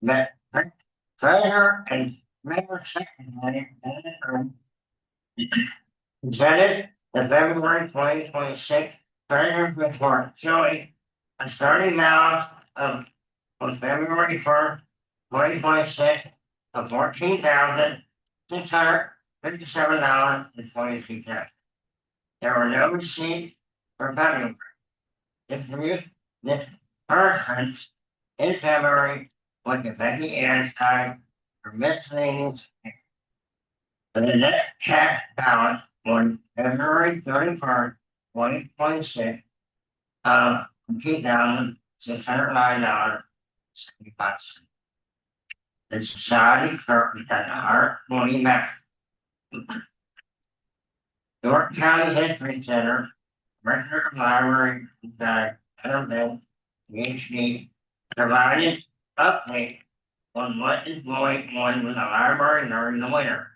Met treasurer and mayor secretary presented the February 2026 treasurer's report showing a starting balance of on February 1st, 2026 of $14,657.22. There were no receipts for February. This person in February was the Becky Einstein for miscellaneous. The net cash balance on February 31st, 2026 of $2,609.75. The society currently has a heart money match. York County History Center, Record Library, that Internet, PhD, provided update on what is going on with the library during the winter.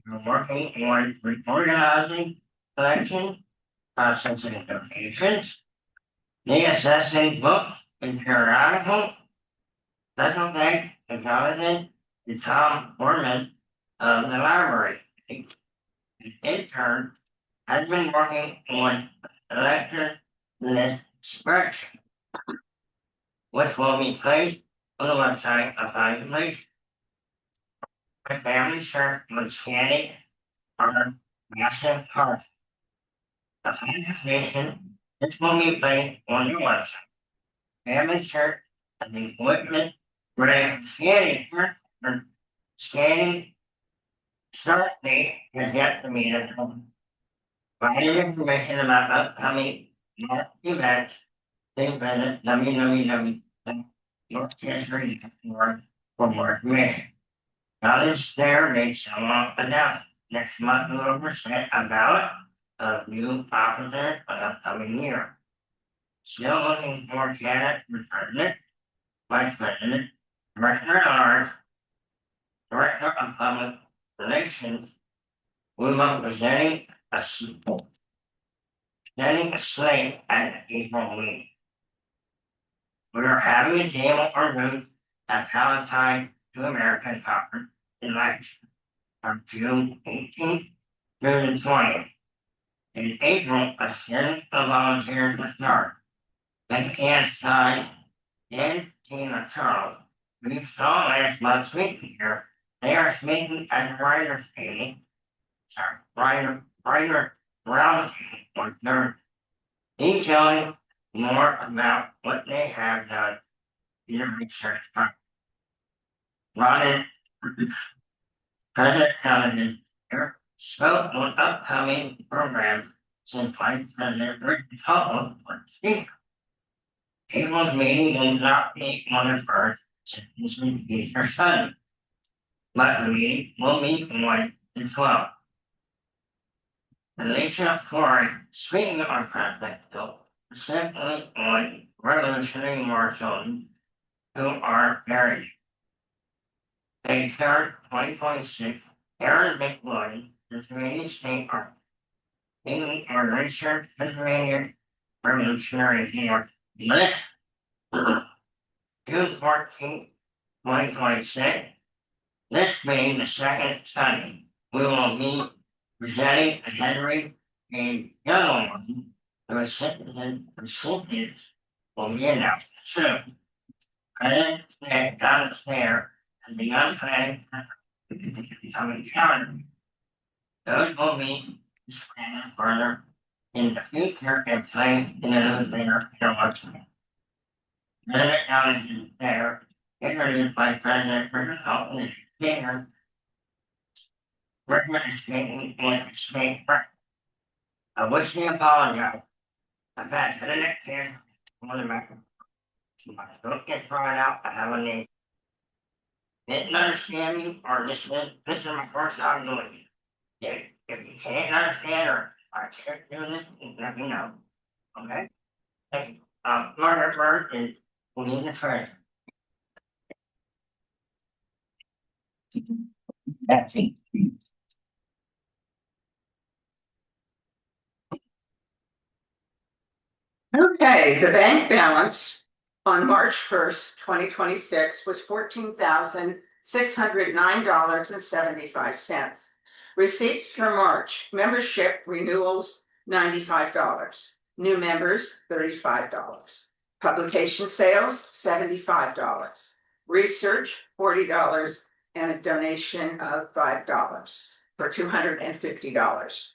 We're working on reorganizing collection, processing donations, reassessing books and periodicals. Special thanks to Jonathan and Tom Foreman of the library. In turn, has been working on election list spreadsheet, which will be placed on the website upon completion. My family shirt was scanning our massive card. Upon completion, this will be placed on your website. Family shirt and the equipment ready for scanning start date is yet to be determined. Finding information about upcoming events, please visit www.yorkhistory.org for more information. Knowledge there makes someone announced. Next month we will present a ballot of new officers for the upcoming year. Still looking for candidates for president, vice president, director at large, director of public relations. We will be presenting a slate at the April meeting. We are having a table or room at Palestine to American Conference in Leipzig on June 18th through the 20th. In April, a series of volunteers will start. Becky Einstein and Tina Charles, we saw last month speaking here, they are speaking at the writer's meeting, writer round on Thursday, detailing more about what they have done in the research project. Ron President Halligan spoke on upcoming programs since Vice President Rick Tuttle was speaker. April's meeting will not be on the first since Easter Sunday, but the meeting will be on the 12th. Alicia Forry, speaking on Project Bill, specifically on revolutionary marshals who are married. May 3rd, 2026, Aaron McLeod, the Community State Park, England or Richard, Pennsylvania, Revolutionary War, June 14th, 2026. This being the second Sunday, we will be presenting a Henry and Gentleman. The recipients will be announced soon. I understand God is there and the unplanned becoming calendar. Those will be expanded further in the future and placed in another there website. President Allison Fair, introduced by President Richard Dalton Speaker, Richard is speaking in state record. I wish to apologize. I've had internet cancer for the record. My throat gets dry out. I have a name. Didn't understand me, or this is my first time doing it. If you can't understand or I can't do this, let me know. Okay? Thank you. Margaret Bird is leading the treasure. That's it. Okay, the bank balance on March 1st, 2026 was $14,609.75. Receipts for March, membership renewals, $95. New members, $35. Publication sales, $75. Research, $40, and a donation of $5 for $250.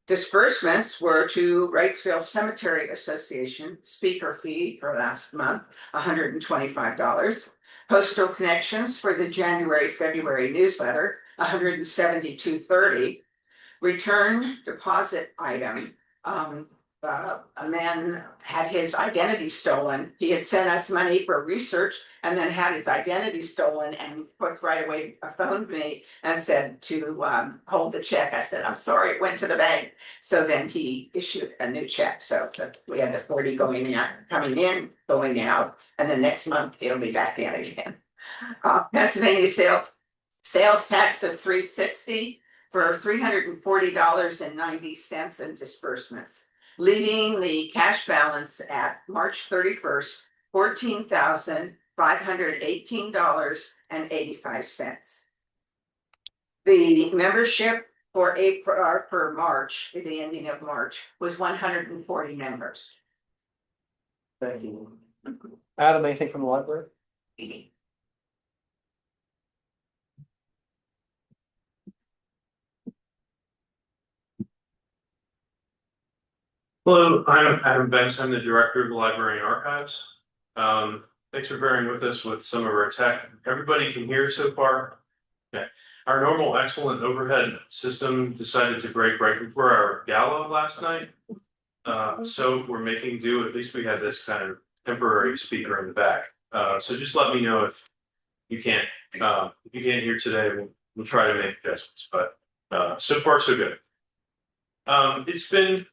Disbursements were to Wrightsville Cemetery Association speaker fee for last month, $125. Postal connections for the January-February newsletter, $172.30. Return deposit item. A man had his identity stolen. He had sent us money for research and then had his identity stolen and put right away, phoned me and said to hold the check. I said, I'm sorry, it went to the bank. So then he issued a new check. So we had the 40 coming in, going out, and then next month it'll be back in again. Pennsylvania sales tax of $360 for $340.90 in disbursements, leaving the cash balance at March 31st, $14,518.85. The membership for April or for March, the ending of March, was 140 members. Thank you. Adam, anything from the library? Hello, I'm Adam Banks. I'm the director of the Library and Archives. Thanks for bearing with us with some of our tech. Everybody can hear so far? Okay. Our normal excellent overhead system decided to break right before our gala last night. So we're making do. At least we have this kind of temporary speaker in the back. So just let me know if you can't hear today. We'll try to make adjustments, but so far so good. It's been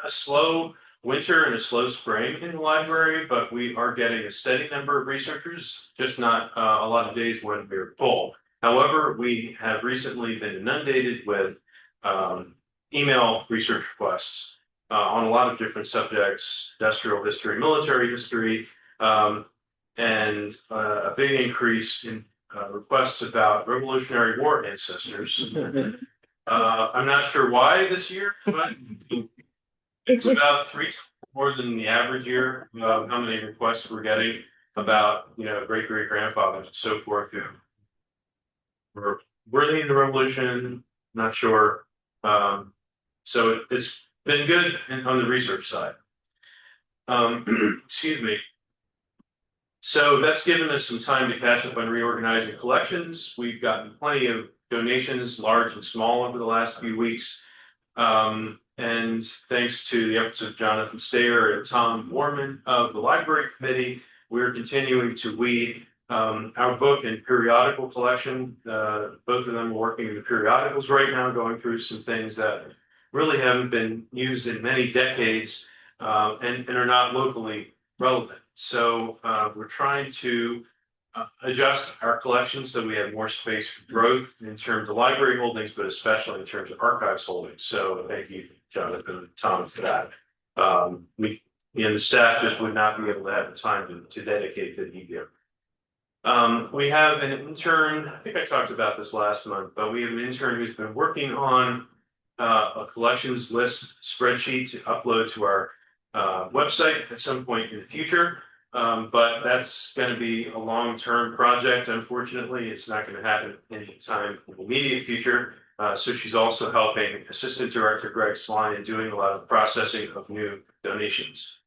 a slow winter and a slow spring in the library, but we are getting a steady number of researchers, just not a lot of days when we're full. However, we have recently been inundated with email research requests on a lot of different subjects: industrial history, military history, and a big increase in requests about Revolutionary War ancestors. I'm not sure why this year, but it's about 3 times more than the average year of how many requests we're getting about, great grandfathers and so forth who were worthy in the revolution, not sure. So it's been good on the research side. Excuse me. So that's given us some time to catch up on reorganizing collections. We've gotten plenty of donations, large and small, over the last few weeks. And thanks to the efforts of Jonathan Stayer and Tom Warman of the Library Committee, we're continuing to weed our book and periodical collection. Both of them are working in the periodicals right now, going through some things that really haven't been used in many decades and are not locally relevant. So we're trying to adjust our collection so we have more space for growth in terms of library holdings, but especially in terms of archives holdings. So thank you, Jonathan and Tom, for that. The staff just would not be able to have the time to dedicate that you give. We have an intern, I think I talked about this last month, but we have an intern who's been working on a collections list spreadsheet to upload to our website at some point in the future. But that's going to be a long-term project. Unfortunately, it's not going to happen anytime in the immediate future. So she's also helping Assistant Director Greg Sline in doing a lot of processing of new donations.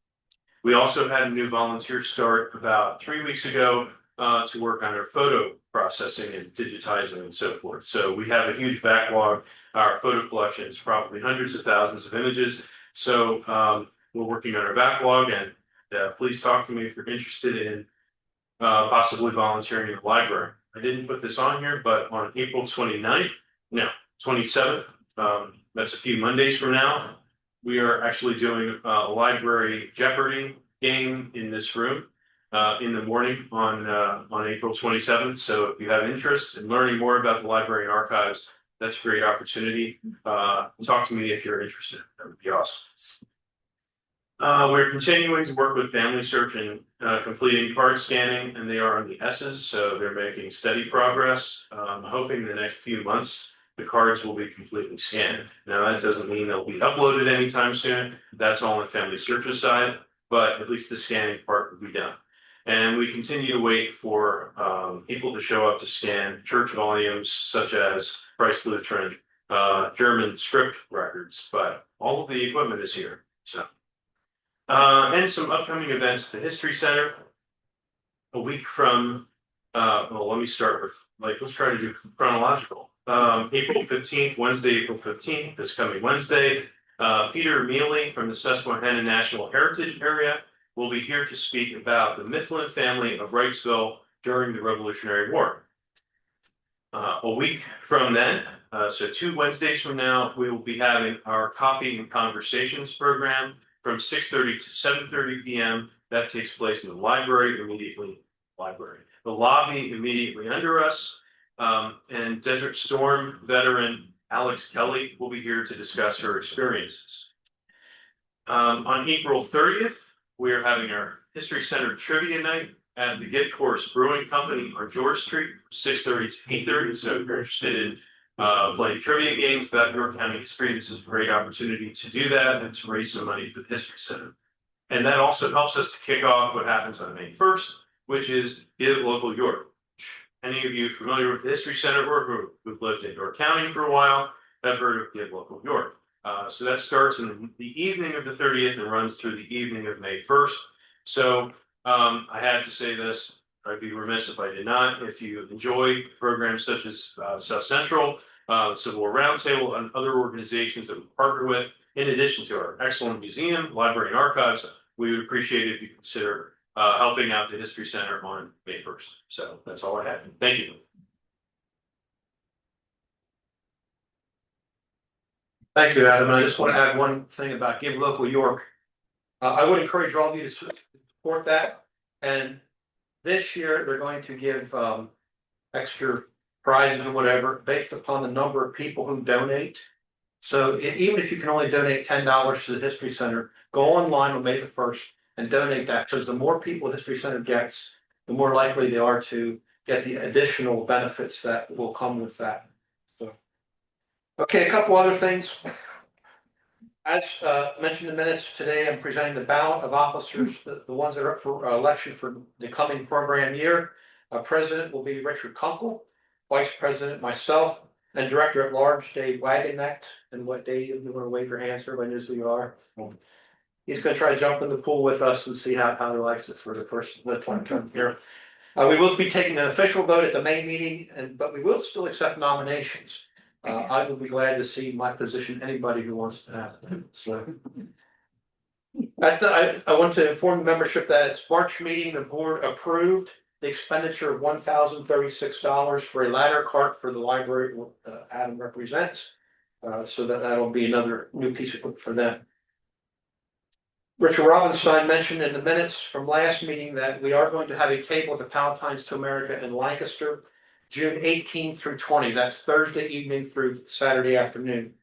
We also had a new volunteer start about 3 weeks ago to work on our photo processing and digitizing and so forth. So we have a huge backlog. Our photo collection is probably hundreds of thousands of images. So we're working on our backlog, and please talk to me if you're interested in possibly volunteering in the library. I didn't put this on here, but on April 27th, that's a few Mondays from now, we are actually doing a library Jeopardy game in this room in the morning on April 27th. So if you have interest in learning more about the library and archives, that's a great opportunity. Talk to me if you're interested. That would be awesome. We're continuing to work with Family Search and completing card scanning, and they are on the S's, so they're making steady progress. Hoping in the next few months the cards will be completely scanned. Now that doesn't mean they'll be uploaded anytime soon. That's all on Family Search's side, but at least the scanning part will be done. And we continue to wait for people to show up to scan church volumes such as Christ Lutheran, German script records, but all of the equipment is here. So. And some upcoming events at the History Center. A week from, well, let me start with, let's try to do chronological. April 15th, Wednesday, April 15th, this coming Wednesday. Peter Mealy from the Susquehanna National Heritage Area will be here to speak about the Mifflin family of Wrightsville during the Revolutionary War. A week from then, so 2 Wednesdays from now, we will be having our Coffee and Conversations program from 6:30 to 7:30 p.m. That takes place in the library immediately. The lobby immediately under us. And Desert Storm veteran Alex Kelly will be here to discuss her experiences. On April 30th, we are having our History Center Trivia Night at the Gift Horse Brewing Company on George Street, 6:30 to 8:30. So if you're interested in playing trivia games about York County history, this is a great opportunity to do that and to raise some money for the History Center. And that also helps us to kick off what happens on May 1st, which is Give Local York. Any of you familiar with the History Center or who've lived in York County for a while have heard of Give Local York. So that starts in the evening of the 30th and runs through the evening of May 1st. So I had to say this, I'd be remiss if I did not. If you enjoy programs such as South Central, Civil War Roundtable, and other organizations that we partner with, in addition to our excellent museum, library, and archives, we would appreciate it if you consider helping out the History Center on May 1st. So that's all I have. Thank you. Thank you, Adam. I just want to add one thing about Give Local York. I would encourage all of you to support that. And this year, they're going to give extra prizes or whatever based upon the number of people who donate. So even if you can only donate $10 to the History Center, go online on May the 1st and donate that, because the more people the History Center gets, the more likely they are to get the additional benefits that will come with that. So, okay, a couple other things. As mentioned in minutes today, I'm presenting the ballot of officers, the ones that are up for election for the coming program year. President will be Richard Kunkel, Vice President myself, and Director at Large Dave Wagenknecht. And what Dave, you want to wave your hands for when who you are? He's going to try to jump in the pool with us and see how he likes it for the 20 term here. We will be taking an official vote at the May meeting, but we will still accept nominations. I would be glad to see my position anybody who wants to have it. So I want to inform the membership that its March meeting, the board approved the expenditure of $1,036 for a ladder cart for the library Adam represents. So that'll be another new piece of equipment for them. Richard Robinstein mentioned in the minutes from last meeting that we are going to have a table at the Palatine's to America in Lancaster, June 18th through 20. That's Thursday evening through Saturday afternoon.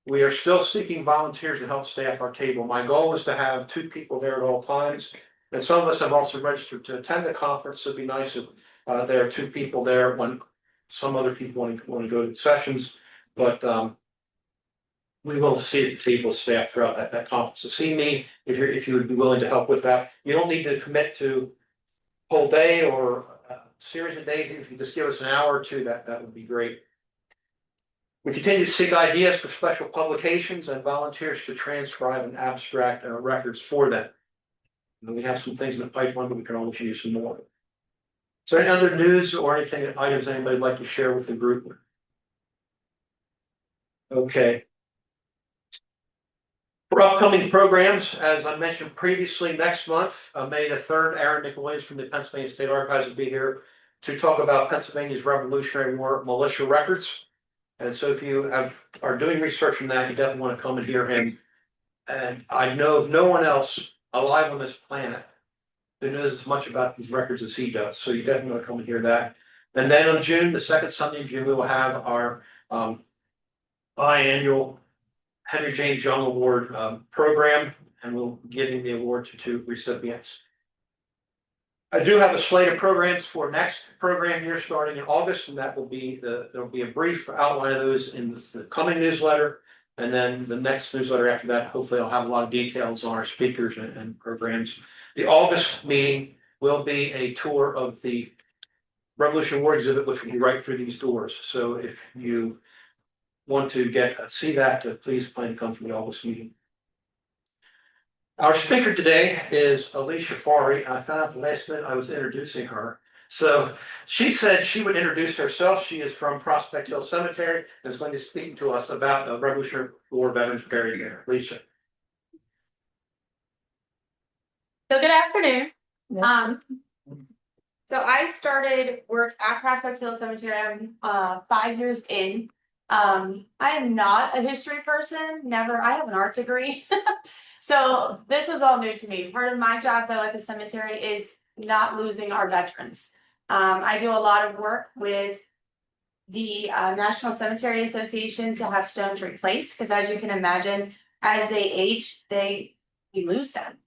We are still seeking volunteers to help staff our table. My goal is to have 2 people there at all times. And some of us have also registered to attend the conference. So it'd be nice if there are 2 people there when some other people want to go to sessions. But we will see the table staff throughout that conference. So see me if you would be willing to help with that. You don't need to commit to whole day or a series of days. If you just give us an hour or 2, that would be great. We continue to seek ideas for special publications and volunteers to transcribe and abstract records for them. And we have some things in the pipeline, but we can always use some more. Is there any other news or anything, items anybody would like to share with the group? Okay. For upcoming programs, as I mentioned previously, next month, May the 3rd, Aaron Nicolais from the Pennsylvania State Archives will be here to talk about Pennsylvania's Revolutionary War militia records. And so if you are doing research on that, you definitely want to come and hear him. And I know of no one else alive on this planet who knows as much about these records as he does. So you definitely want to come and hear that. And then on June, the 2nd Sunday in June, we will have our biannual Henry James Young Award program. and we'll be giving the award to 2 recipients. I do have a slate of programs for next program year starting in August, and that will be there'll be a brief outline of those in the coming newsletter. And then the next newsletter after that, hopefully I'll have a lot of details on our speakers and programs. The August meeting will be a tour of the Revolution War exhibit, which will be right through these doors. So if you want to see that, please plan to come for the August meeting. Our speaker today is Alicia Forry. I found out the last minute I was introducing her. So she said she would introduce herself. She is from Prospect Hill Cemetery and is going to speak to us about the Revolutionary War veterans buried there. Alicia. So good afternoon. So I started work at Prospect Hill Cemetery. I'm 5 years in. I am not a history person, never. I have an art degree. So this is all new to me. Part of my job though at the cemetery is not losing our veterans. I do a lot of work with the National Cemetery Association to have stones replaced, because as you can imagine, as they age, we lose them.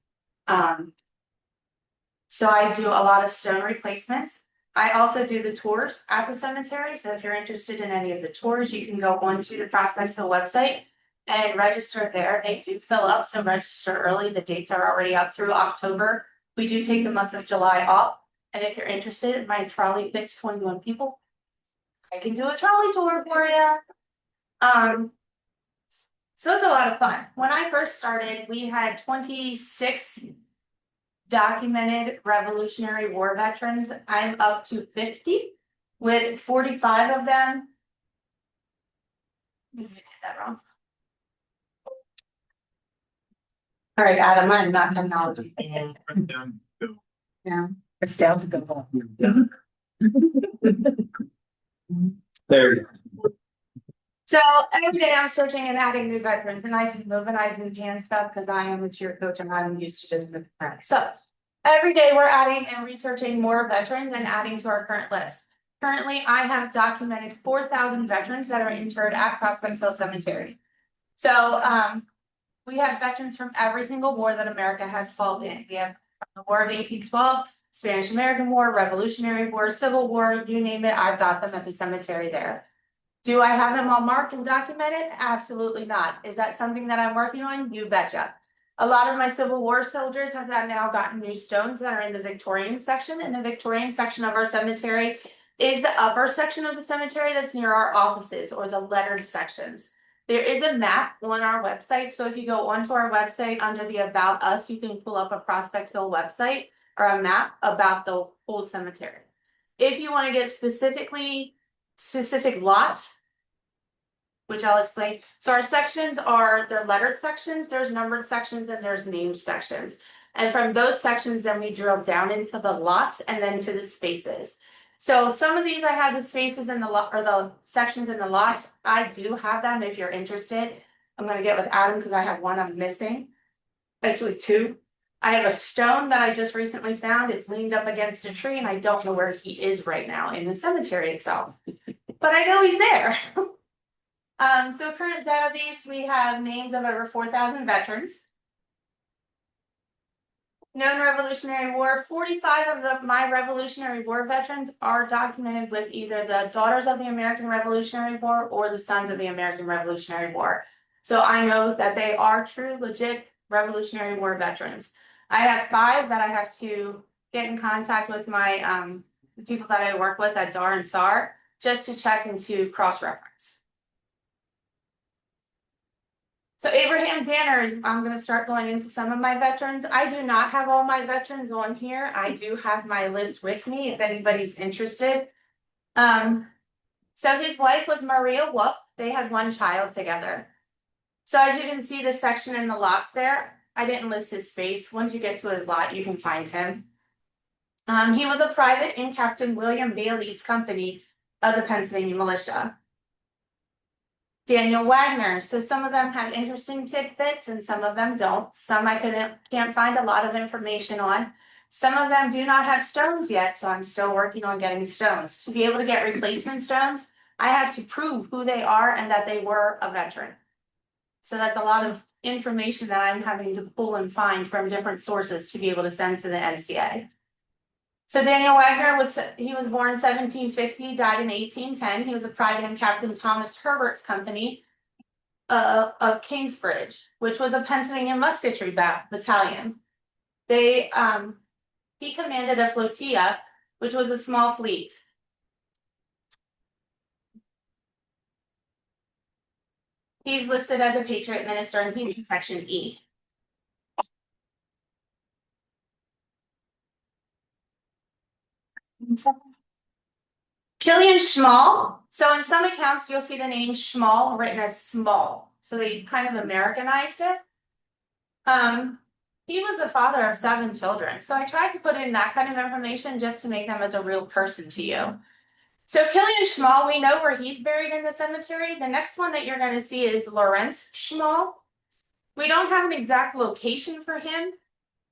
So I do a lot of stone replacements. I also do the tours at the cemetery. So if you're interested in any of the tours, you can go onto the Prospect Hill website and register there. They do fill up, so register early. The dates are already up through October. We do take the month of July off. And if you're interested, my trolley fits 21 people. I can do a trolley tour for you. So it's a lot of fun. When I first started, we had 26 documented Revolutionary War veterans. I'm up to 50 with 45 of them. You did that wrong. All right, Adam, I'm not technology. Yeah. It's down to go. There. So every day I'm searching and adding new veterans, and I do move and I do hand stuff because I am a cheer coach and I'm used to just moving around. So every day we're adding and researching more veterans and adding to our current list. Currently, I have documented 4,000 veterans that are interred at Prospect Hill Cemetery. So we have veterans from every single war that America has fought in. We have the War of 1812, Spanish American War, Revolutionary War, Civil War, you name it, I've got them at the cemetery there. Do I have them all marked and documented? Absolutely not. Is that something that I'm working on? You betcha. A lot of my Civil War soldiers have now gotten new stones that are in the Victorian section, and the Victorian section of our cemetery is the upper section of the cemetery that's near our offices, or the lettered sections. There is a map on our website, so if you go onto our website under the About Us, you can pull up a Prospect Hill website or a map about the whole cemetery. If you want to get specific lots, which I'll explain. So our sections they're lettered sections, there's numbered sections, and there's named sections. And from those sections, then we drill down into the lots and then to the spaces. So some of these I have the spaces in the lot, or the sections in the lots. I do have them if you're interested. I'm going to get with Adam because I have one I'm missing. Actually 2. I have a stone that I just recently found. It's leaned up against a tree and I don't know where he is right now in the cemetery itself. But I know he's there. So current database, we have names of over 4,000 veterans. Known Revolutionary War, 45 of my Revolutionary War veterans are documented with either the Daughters of the American Revolutionary War or the Sons of the American Revolutionary War. So I know that they are true, legit Revolutionary War veterans. I have 5 that I have to get in contact with my the people that I work with at DAR and SAR just to check and to cross-reference. So Abraham Danner I'm going to start going into some of my veterans. I do not have all my veterans on here. I do have my list with me if anybody's interested. So his wife was Maria Wolf. They had 1 child together. So as you can see the section in the lots there, I didn't list his space. Once you get to his lot, you can find him. He was a private in Captain William Bailey's company of the Pennsylvania Militia. Daniel Wagner. So some of them have interesting tidbits and some of them don't. Some I can't find a lot of information on. Some of them do not have stones yet, so I'm still working on getting stones. To be able to get replacement stones, I have to prove who they are and that they were a veteran. So that's a lot of information that I'm having to pull and find from different sources to be able to send to the NCA. So Daniel Wagner was born in 1750, died in 1810. He was a private in Captain Thomas Herbert's company of Kingsbridge, which was a Pennsylvania musketry battalion. He commanded a flotilla, which was a small fleet. He's listed as a Patriot Minister and he's in Section E. Killian Schmall. So in some accounts, you'll see the name Schmall written as small. So they kind of Americanized it. He was the father of 7 children. So I tried to put in that kind of information just to make them as a real person to you. So Killian Schmall, we know where he's buried in the cemetery. The next one that you're going to see is Lawrence Schmall. We don't have an exact location for him.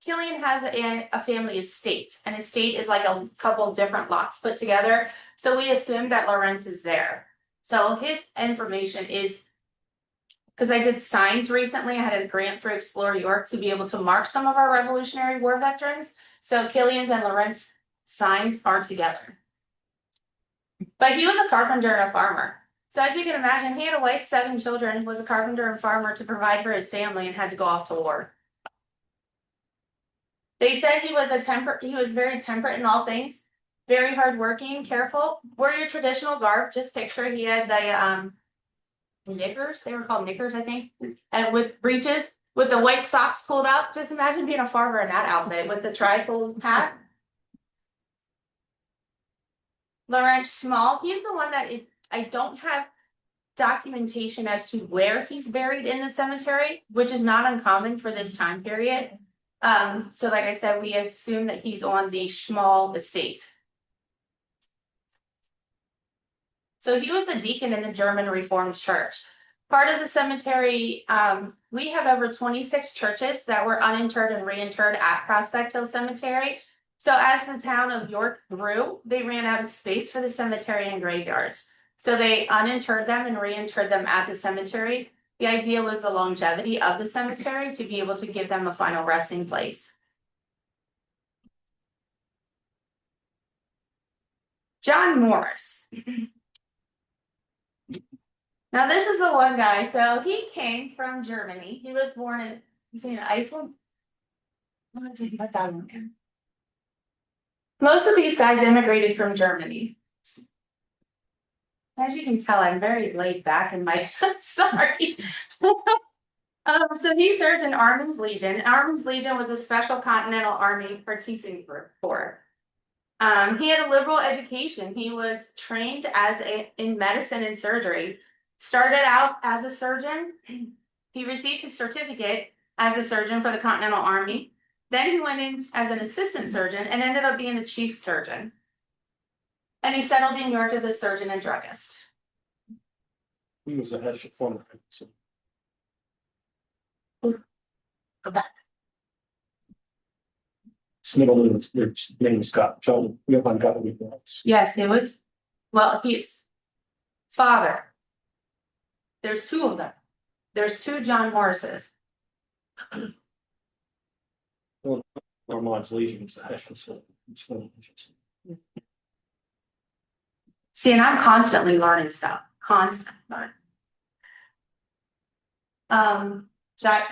Killian has a family estate. An estate is like a couple different lots put together. So we assume that Lawrence is there. So his information is, because I did signs recently, I had a grant through Explore York to be able to mark some of our Revolutionary War veterans. So Killian's and Lawrence signs are together. But he was a carpenter and a farmer. So as you can imagine, he had a wife, 7 children, was a carpenter and farmer to provide for his family and had to go off to war. They said he was very temperate in all things, very hardworking, careful. Wore your traditional garb. Just picture he had the knickers. They were called knickers, I think, and with breeches, with the white socks pulled up. Just imagine being a farmer in that outfit with the trifold hat. Lawrence Small. He's the one that I don't have documentation as to where he's buried in the cemetery, which is not uncommon for this time period. So like I said, we assume that he's on the Schmall estate. So he was the deacon in the German Reformed Church. Part of the cemetery, we have over 26 churches that were uninterred and reinterred at Prospect Hill Cemetery. So as the town of York grew, they ran out of space for the cemetery and graveyards. So they uninterred them and reinterred them at the cemetery. The idea was the longevity of the cemetery to be able to give them a final resting place. John Morris. Now this is the one guy. So he came from Germany. He was born in Iceland. Most of these guys immigrated from Germany. As you can tell, I'm very laid back in my sorry. So he served in Armin's Legion. Armin's Legion was a special continental army partisan corps. He had a liberal education. He was trained in medicine and surgery. Started out as a surgeon. He received his certificate as a surgeon for the Continental Army. Then he went in as an assistant surgeon and ended up being the chief surgeon. And he settled in New York as a surgeon and druggist. He was a head former. Go back. His middle name was John. Yes, it was. Well, he's father. There's 2 of them. There's 2 John Morrises. Armand's Legion was the head. See, and I'm constantly learning stuff. Constant learning.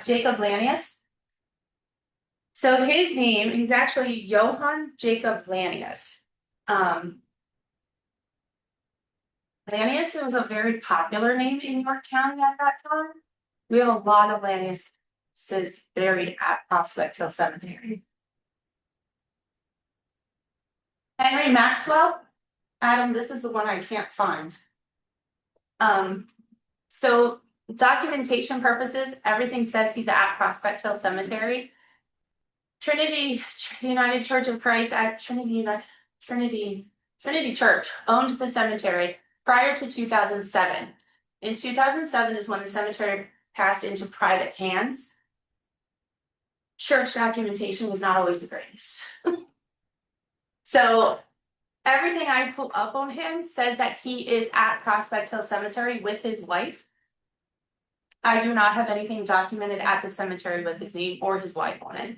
Jacob Lanius. So his name, he's actually Johann Jacob Lanius. Lanius was a very popular name in York County at that time. We have a lot of Laniuses buried at Prospect Hill Cemetery. Henry Maxwell. Adam, this is the one I can't find. So documentation purposes, everything says he's at Prospect Hill Cemetery. Trinity United Church of Christ at Trinity Church owned the cemetery prior to 2007. In 2007 is when the cemetery passed into private hands. Church documentation was not always the greatest. So everything I pull up on him says that he is at Prospect Hill Cemetery with his wife. I do not have anything documented at the cemetery with his name or his wife on it.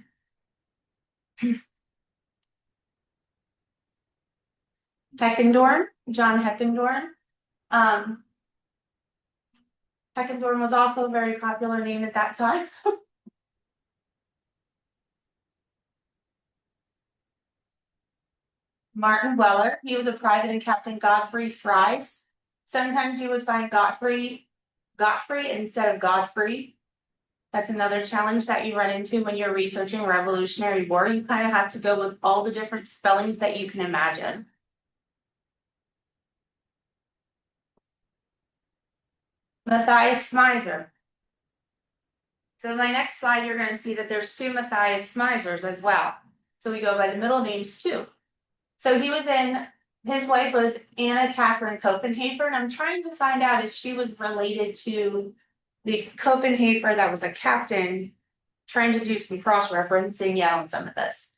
Heckendorn, John Heckendorn. Heckendorn was also a very popular name at that time. Martin Weller, he was a private in Captain Godfrey Fry's. Sometimes you would find Godfrey instead of Godfrey. That's another challenge that you run into when you're researching Revolutionary War. You kind of have to go with all the different spellings that you can imagine. Matthias Smizer. So in my next slide, you're going to see that there's two Matthias Smizers as well. So we go by the middle names too. So his wife was Anna Catherine Copenhaver, and I'm trying to find out if she was related to the Copenhaver that was a captain, trying to do some cross-referencing on some of this.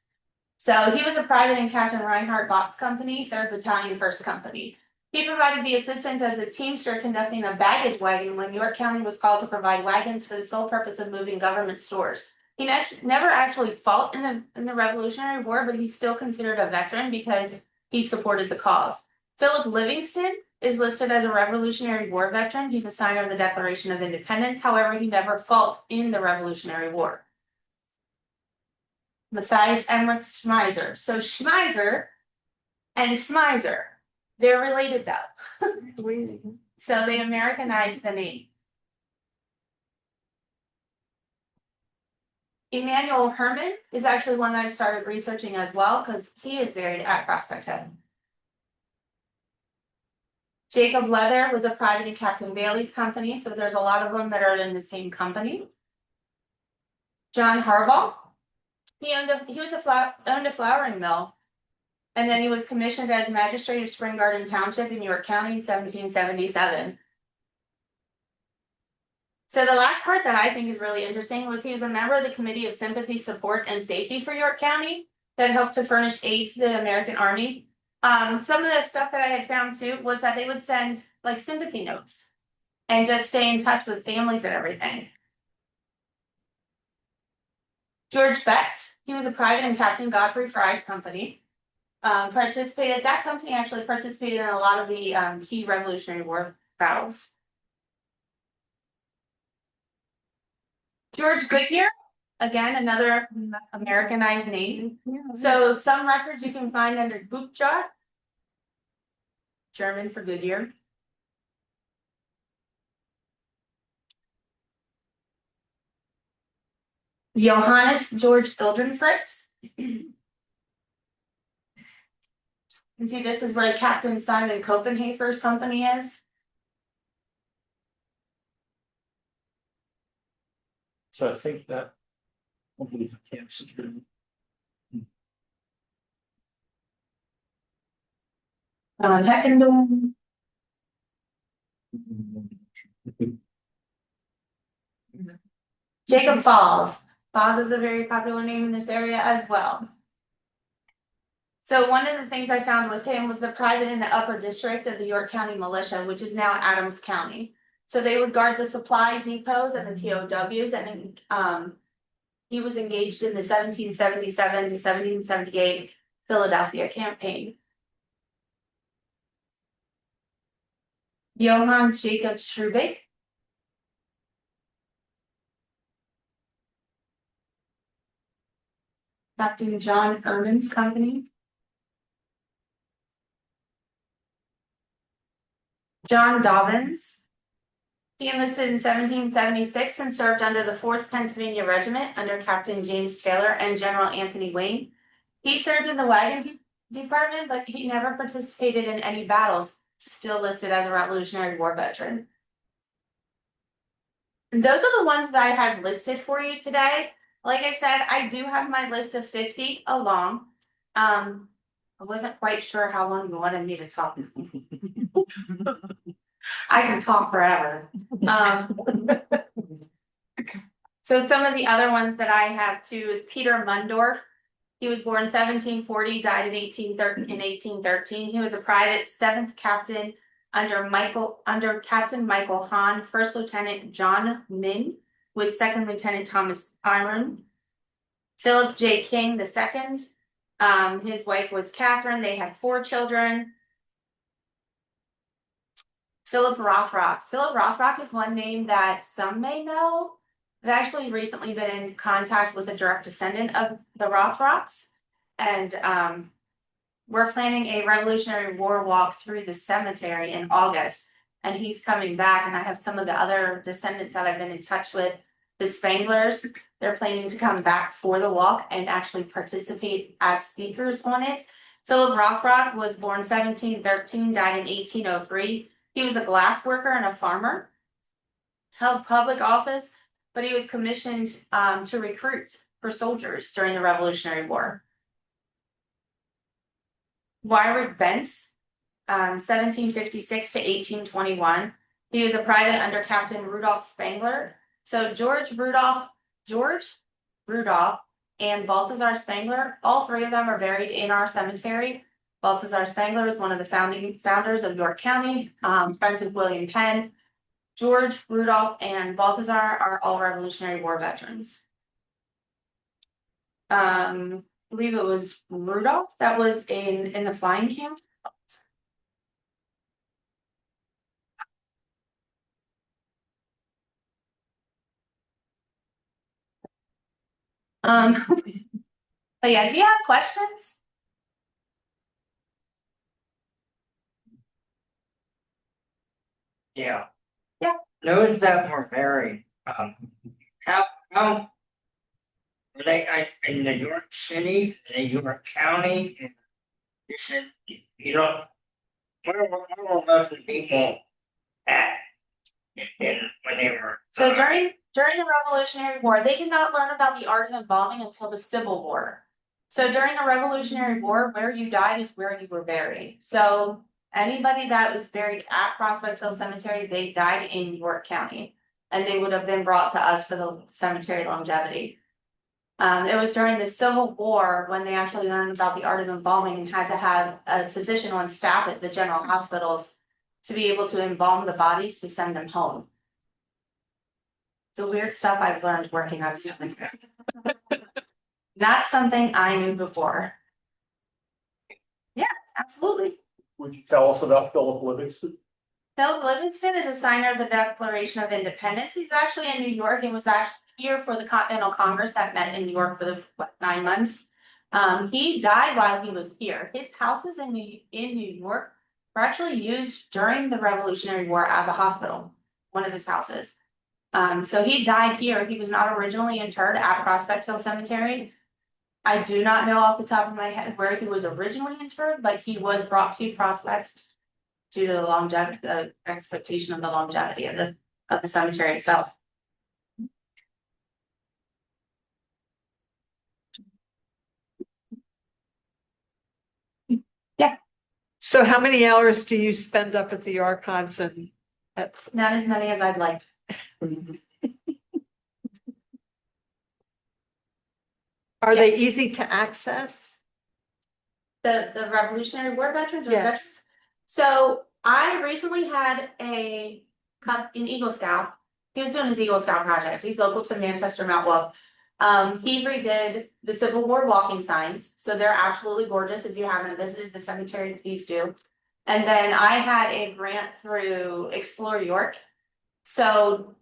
So he was a private in Captain Reinhard Bott's company, 3rd Battalion, 1st Company. He provided the assistance as a teamster conducting a baggage wagon when York County was called to provide wagons for the sole purpose of moving government stores. He never actually fought in the Revolutionary War, but he's still considered a veteran because he supported the cause. Philip Livingston is listed as a Revolutionary War veteran. He's a signer of the Declaration of Independence. However, he never fought in the Revolutionary War. Matthias Emmerich Schmeiser. So Schmeiser and Smizer, they're related though. So they Americanized the name. Emmanuel Herman is actually one that I started researching as well because he is buried at Prospect Head. Jacob Leather was a private in Captain Bailey's company, so there's a lot of them that are in the same company. John Harbaugh, he owned a flowering mill, and then he was commissioned as magistrate of Spring Garden Township in York County in 1777. So the last part that I think is really interesting was he was a member of the Committee of Sympathy, Support, and Safety for York County that helped to furnish aid to the American Army. Some of the stuff that I had found too was that they would send like sympathy notes and just stay in touch with families and everything. George Betts, he was a private in Captain Godfrey Fry's company. That company actually participated in a lot of the key Revolutionary War battles. George Goodyear, again, another Americanized name. So some records you can find under Gutjahr, German for Goodyear. Johannes George Ildenfritz. You can see this is where Captain Simon Copenhaver's company is. So I think that. Heckendorn. Jacob Falls. Falls is a very popular name in this area as well. So one of the things I found with him was the private in the upper district of the York County Militia, which is now Adams County. So they would guard the supply depots and the POWs, and he was engaged in the 1777 to 1778 Philadelphia campaign. Johann Jacob Strubig. Captain John Irvin's company. John Dobbins. He enlisted in 1776 and served under the 4th Pennsylvania Regiment under Captain James Taylor and General Anthony Wayne. He served in the wagon department, but he never participated in any battles, still listed as a Revolutionary War veteran. And those are the ones that I have listed for you today. Like I said, I do have my list of 50 along. I wasn't quite sure how long you wanted me to talk. I can talk forever. So some of the other ones that I have too is Peter Mundorf. He was born 1740, died in 1813. He was a private 7th captain under Captain Michael Hahn, First Lieutenant John Min, with Second Lieutenant Thomas Iron. Philip J. King II. His wife was Catherine. They had 4 children. Philip Rothrock. Philip Rothrock is one name that some may know. I've actually recently been in contact with a direct descendant of the Rothrocks, and we're planning a Revolutionary War walk through the cemetery in August, and he's coming back, and I have some of the other descendants that I've been in touch with, the Spanglers. They're planning to come back for the walk and actually participate as speakers on it. Philip Rothrock was born 1713, died in 1803. He was a glass worker and a farmer, held public office, but he was commissioned to recruit for soldiers during the Revolutionary War. Wyrick Bentz, 1756 to 1821. He was a private under Captain Rudolph Spangler. So George Rudolph, and Balthazar Spangler, all 3 of them are buried in our cemetery. Balthazar Spangler is one of the founders of York County, friends with William Penn. George, Rudolph, and Balthazar are all Revolutionary War veterans. I believe it was Rudolph that was in the flying camp. But yeah, do you have questions? Yeah. Yeah. Those that were buried, how were they in New York City, in New York County? You said, you know, where were most of the people at when they were? So during the Revolutionary War, they did not learn about the art of embalming until the Civil War. So during the Revolutionary War, where you died is where you were buried. So anybody that was buried at Prospect Hill Cemetery, they died in York County, and they would have been brought to us for the cemetery longevity. It was during the Civil War when they actually learned about the art of embalming and had to have a physician on staff at the general hospitals to be able to embalm the bodies to send them home. The weird stuff I've learned working on cemetery. Not something I knew before. Yeah, absolutely. Would you tell us about Philip Livingston? Philip Livingston is a signer of the Declaration of Independence. He's actually in New York and was actually here for the Continental Congress that met in New York for the 9 months. He died while he was here. His houses in New York were actually used during the Revolutionary War as a hospital. One of his houses. So he died here. He was not originally interred at Prospect Hill Cemetery. I do not know off the top of my head where he was originally interred, but he was brought to Prospect due to the longevity, the expectation of the longevity of the cemetery itself. Yeah. So how many hours do you spend up at the archives and that's Not as many as I'd like. are they easy to access? The Revolutionary War veterans or Yes. vets? So I recently had an Eagle Scout. He was doing his Eagle Scout project. He's local to Manchester, Mount Wolf. He redid the Civil War walking signs, so they're absolutely gorgeous. If you haven't visited the cemetery, please do. And then I had a grant through Explore York. So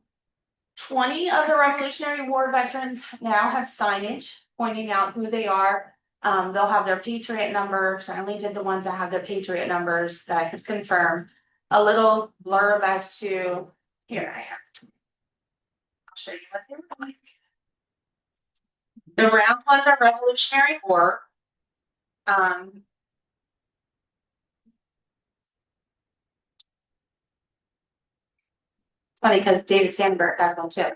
20 of the Revolutionary War veterans now have signage pointing out who they are. They'll have their Patriot numbers. I only did the ones that have their Patriot numbers that I could confirm. A little blurb as to, here I am. I'll show you what they look like. The round ones are Revolutionary War. Funny because David Sandberg has one too.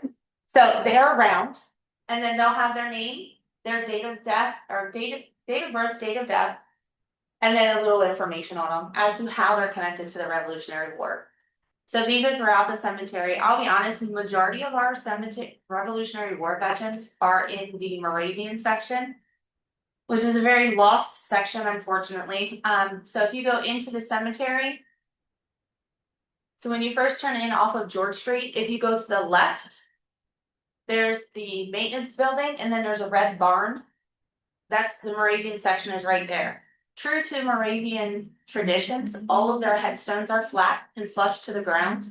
So they're round, and then they'll have their name, their date of death, or date of birth, date of death, and then a little information on them as to how they're connected to the Revolutionary War. So these are throughout the cemetery. I'll be honest, the majority of our cemetery Revolutionary War veterans are in the Moravian section, which is a very lost section, unfortunately. So if you go into the cemetery, So when you first turn in off of George Street, if you go to the left. There's the maintenance building and then there's a red barn. That's the Moravian section is right there. True to Moravian traditions, all of their headstones are flat and flush to the ground,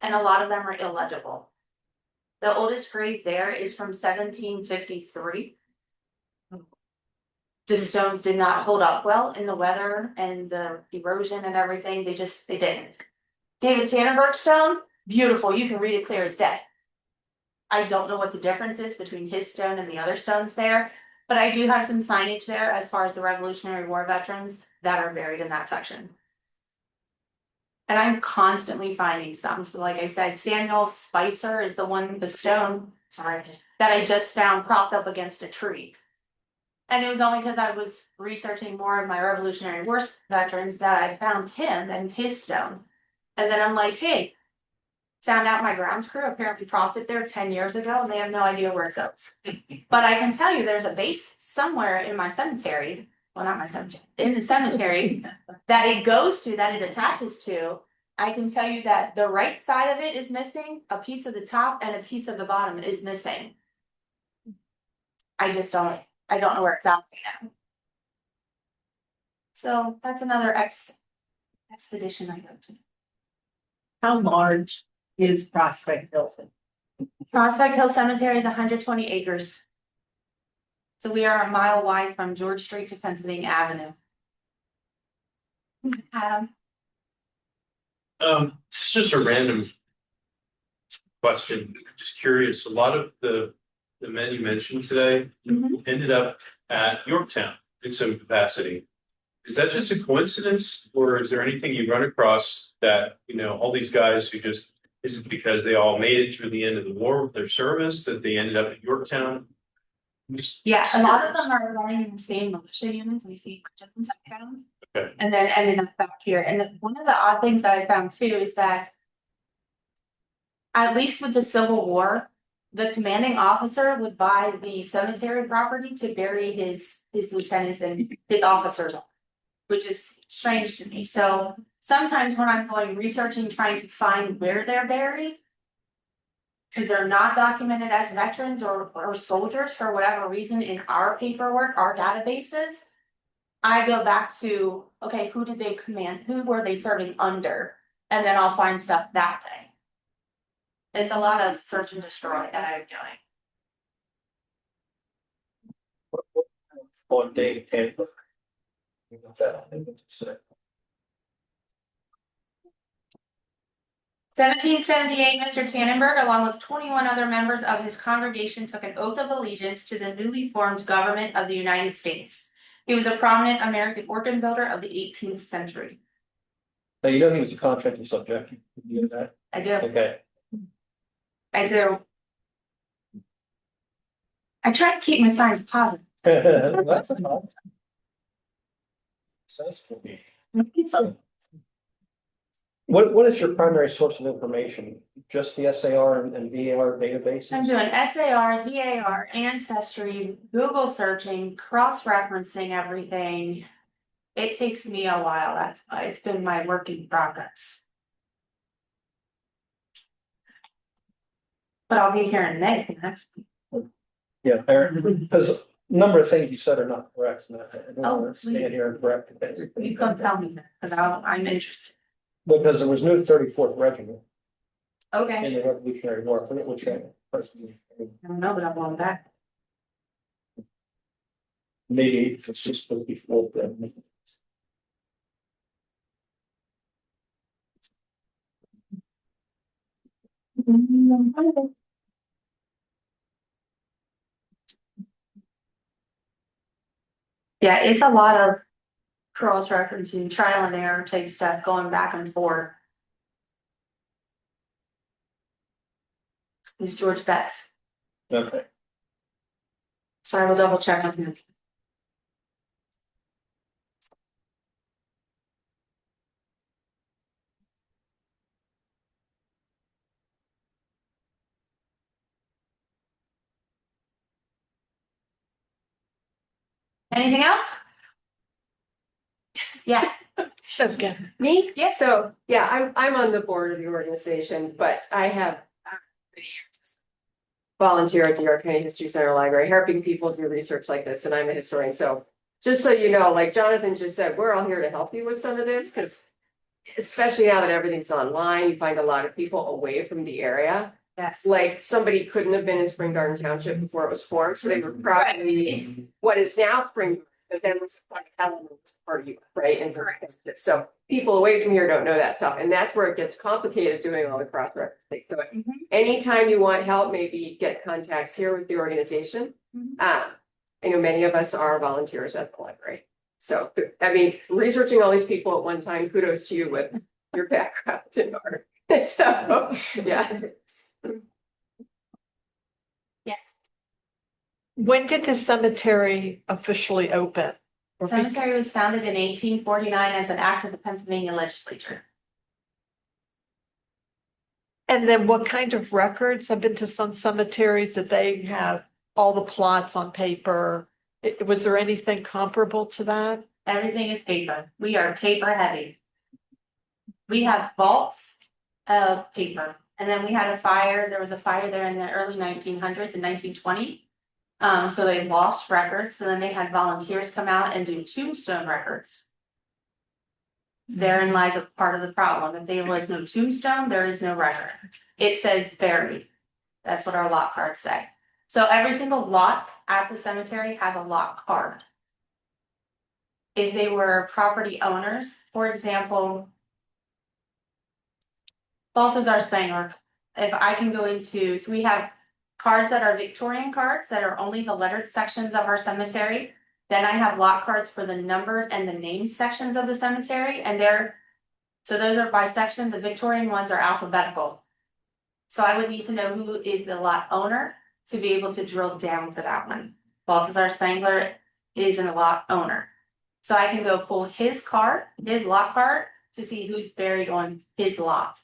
and a lot of them are illegible. The oldest grave there is from 1753. The stones did not hold up well in the weather and the erosion and everything. They didn't. David Tannenberg's stone, beautiful. You can read it clear as day. I don't know what the difference is between his stone and the other stones there, but I do have some signage there as far as the Revolutionary War veterans that are buried in that section. And I'm constantly finding some. So like I said, Samuel Spicer is the stone, that I just found propped up against a tree. And it was only because I was researching more of my Revolutionary War veterans that I found him and his stone. And then I'm like, hey, found out my grounds crew apparently propped it there 10 years ago and they have no idea where it goes. But I can tell you there's a base somewhere in my cemetery, well, not my cemetery, in the cemetery that it goes to, that it attaches to. I can tell you that the right side of it is missing, a piece of the top and a piece of the bottom is missing. I don't know where it's at right now. So that's another expedition I go to. How large is Prospect Hilton? Prospect Hill Cemetery is 120 acres. So we are a mile wide from George Street to Pennsylvania Avenue. Adam, It's just a random question. Just curious. A lot of the men you mentioned today ended up at Yorktown in some capacity. Is that just a coincidence, or is there anything you run across that all these guys who just is it because they all made it through the end of the war with their service that they ended up at Yorktown? yeah, a lot of them are running in the same militia units and the same regiments I found. Okay. And then ended up back here. And one of the odd things that I found too is that at least with the Civil War, the commanding officer would buy the cemetery property to bury his lieutenants and his officers on, which is strange to me. So sometimes when I'm going researching, trying to find where they're buried, because they're not documented as veterans or soldiers for whatever reason in our paperwork, our databases, I go back to, okay, who did they command? Who were they serving under? And then I'll find stuff that way. It's a lot of search and destroy that I'm doing. On day 10. 1778, Mr. Tannenberg, along with 21 other members of his congregation, took an oath of allegiance to the newly formed government of the United States. He was a prominent American organ builder of the 18th century. Now, you know he was a contracting subject. You know that? I do. Okay. I do. I try to keep my signs positive. That's a lot. What is your primary source of information? Just the SAR and VAR databases? I'm doing SAR, DAR, Ancestry, Google searching, cross-referencing everything. It takes me a while. That's why it's been my work in progress. But I'll be here in May next week. Yeah, because a number of things you said are not correct. And I don't Oh, want to stand please. here and correct You come tell me that, because I'm interested. because there was no 34th Regiment Okay. in the Revolutionary War. I forget which personally. I don't know, but I'm going back. Maybe it's just before then. Yeah, it's a lot of cross-referencing, trial and error type stuff, going back and forth. It's George Betts. Okay. So I will double check with him. Anything else? Yeah. Again, Me? Yeah. So, yeah, I'm on the board of the organization, but I have volunteer at the York County History Center Library, helping people do research like this, and I'm a historian, so just so you know, like Jonathan just said, we're all here to help you with some of this, because especially now that everything's online, you find a lot of people away from the area. Yes. Like somebody couldn't have been in Spring Garden Township before it was formed, so they were probably what is now Spring, but then was part of Helen, was part of you, right? And so people away from here don't know that stuff, and that's where it gets complicated doing all the cross reference things. So anytime you want help, maybe get contacts here with the organization. I know many of us are volunteers at the library. So, I mean, researching all these people at one time, kudos to you with your background in art. So, yeah. Yes. when did the cemetery officially open? Or be- Cemetery was founded in 1849 as an act of the Pennsylvania legislature. And then what kind of records? I've been to some cemeteries that they have all the plots on paper. Was there anything comparable to that? Everything is paper. We are paper heavy. We have vaults of paper. And then we had a fire. There was a fire there in the early 1900s in 1920. So they lost records. So then they had volunteers come out and do tombstone records. Therein lies a part of the problem. If there was no tombstone, there is no record. It says buried. That's what our lot cards say. So every single lot at the cemetery has a lot card. If they were property owners, for example, Balthazar Spangler, if I can go into, so we have cards that are Victorian cards that are only the lettered sections of our cemetery. Then I have lot cards for the numbered and the named sections of the cemetery, and so those are by section. The Victorian ones are alphabetical. So I would need to know who is the lot owner to be able to drill down for that one. Balthazar Spangler is a lot owner. So I can go pull his card, his lot card, to see who's buried on his lot.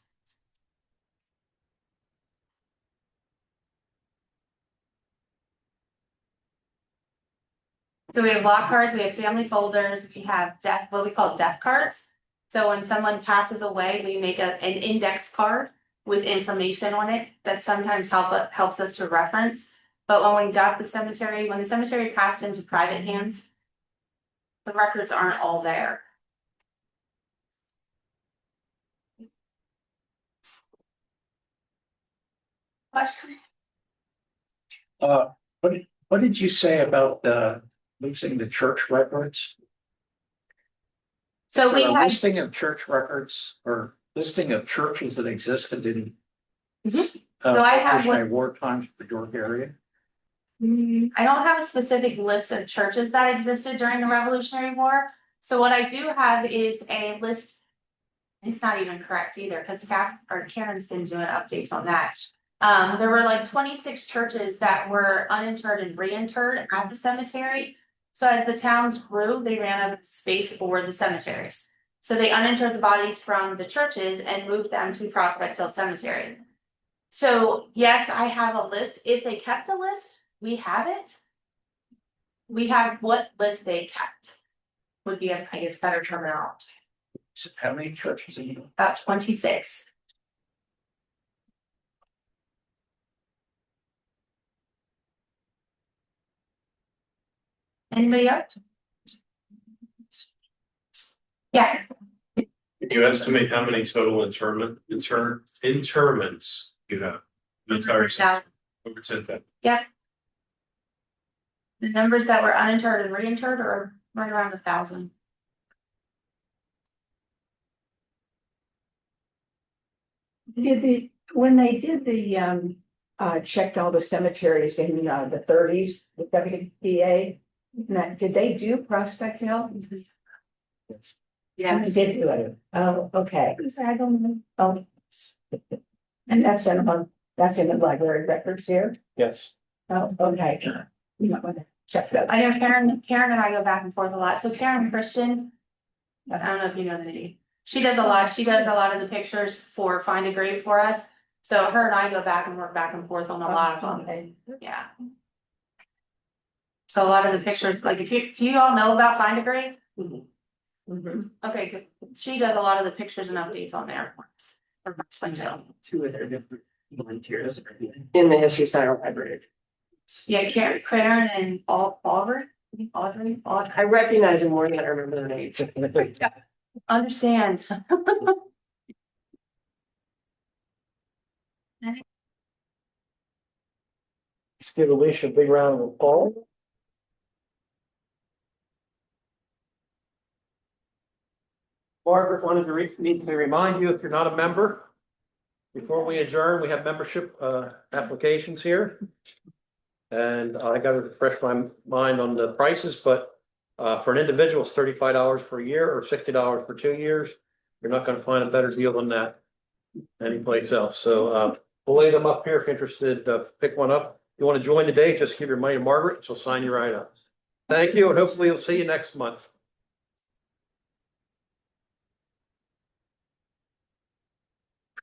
So we have lot cards, we have family folders, we have what we call death cards. So when someone passes away, we make an index card with information on it that sometimes helps us to reference. But when we got the cemetery, when the cemetery passed into private hands, the records aren't all there. Question? What did you say about losing the church records? So For we a had, listing of church records or listing of churches that existed in So I have Revolutionary War times for York area. I don't have a specific list of churches that existed during the Revolutionary War. So what I do have is a list. It's not even correct either, because Karen's been doing updates on that. There were like 26 churches that were uninterred and reinterred at the cemetery. So as the towns grew, they ran out of space for the cemeteries. So they uninterred the bodies from the churches and moved them to Prospect Hill Cemetery. So yes, I have a list. If they kept a list, we have it. We have what list they kept. Would be, I guess, better terminology. So how many churches in you? About 26. Anybody else? Yeah, Can you estimate how many total interments you have? Entire now, over 10,000. the numbers that were uninterred and reinterred are right around 1,000. When they did checked all the cemeteries in the 30s, the WBA, did they do Prospect Hill? Yes. They did do it. Oh, okay. I don't know. Oh. And that's in the library records here. Yes. Oh, okay. You might want to check that. I know Karen and I go back and forth a lot. So Karen Christian, I don't know if you know the name. She does a lot. She does a lot of the pictures for Find a Grave for us. So her and I go back and work back and forth on a lot of them. Yeah. So a lot of the pictures, like do you all know about Find a Grave? Okay, good. She does a lot of the pictures and updates on there for us. For Max Winchell. Two of their different volunteers. In the History Center Library. Yeah, Karen and Audrey. I recognize them more than I remember their names. Understand. Let's give Alicia a big round of applause. Margaret wanted to need to remind you, if you're not a member, before we adjourn, we have membership applications here. And I got to refresh my mind on the prices, but for an individual, it's $35 for a year or $60 for 2 years. You're not going to find a better deal than that anyplace else. So we'll lay them up here if you're interested. Pick one up. If you want to join today, just give your money to Margaret. She'll sign you right up. Thank you, and hopefully we'll see you next month.